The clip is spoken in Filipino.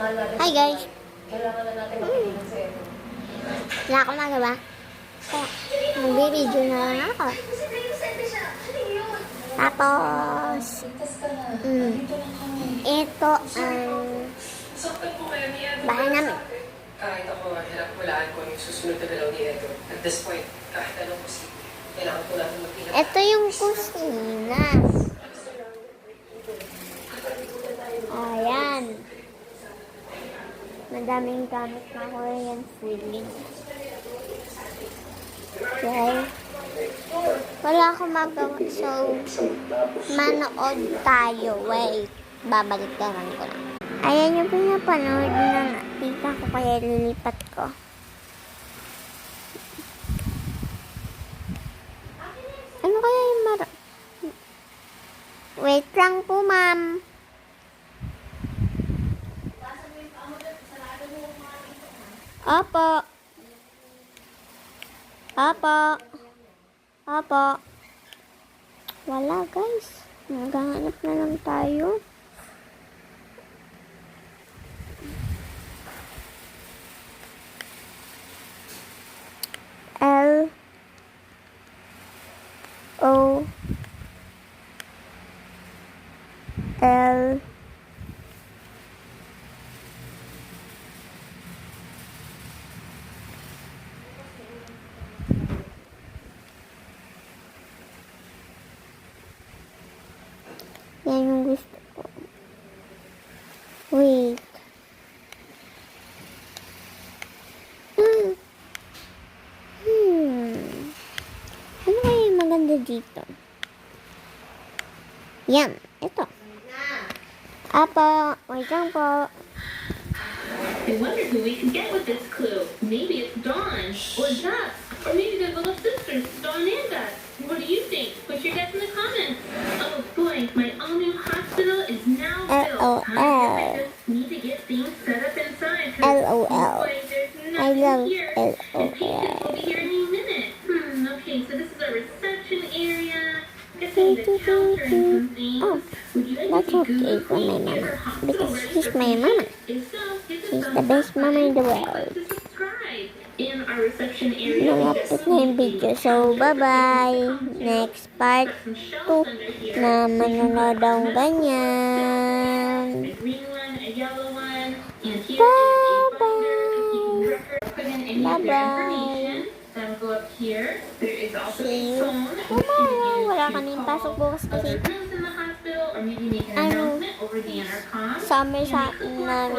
Hi guys! Wala akong magawa. Kaya, mag-video na lang ako. Tapos, ito ang bahay namin. Kahit ako hirap hulaan kung yung susunod na galaw ni Edo. At this point, kahit anong posible, kailangan ko lang magpinag. Ito yung kusina. Ayan. Madaming gamit na Korean food. Okay. Wala akong magawa. So, manood tayo. Wait. Babalik ko lang. Ayan yung pinapanood ng tita ko kaya lilipat ko. Ano kaya yung Wait lang po, ma'am. Opo. Wala, guys. Maghahanap na lang tayo. L yan yung gusto ko. Wait. Ano kaya yung maganda dito? Yan. Ito. Apa, wait lang po. I wonder who we can get with this clue. Maybe it's Dawn, or Gus, or maybe their little sisters, Dawn and Gus. What do you think? Put your guess in the comments. Oh boy, my all-new hospital is now built. I need to get things set up inside. LOL. Boy, there's I nothing love here. LOL. And patients will be here any minute. Okay, so this is our reception area. Guess I need a counter and some things. Oh, that's okay for my mama. Because she's my mama. She's the best mama in the world. Malapit na yung video. So, bye-bye. Next part 2 na manonood ang ganyan. Bye-bye. Bye-bye. See you tomorrow. Wala ka na yung pasok bukas kasi summer sa namin.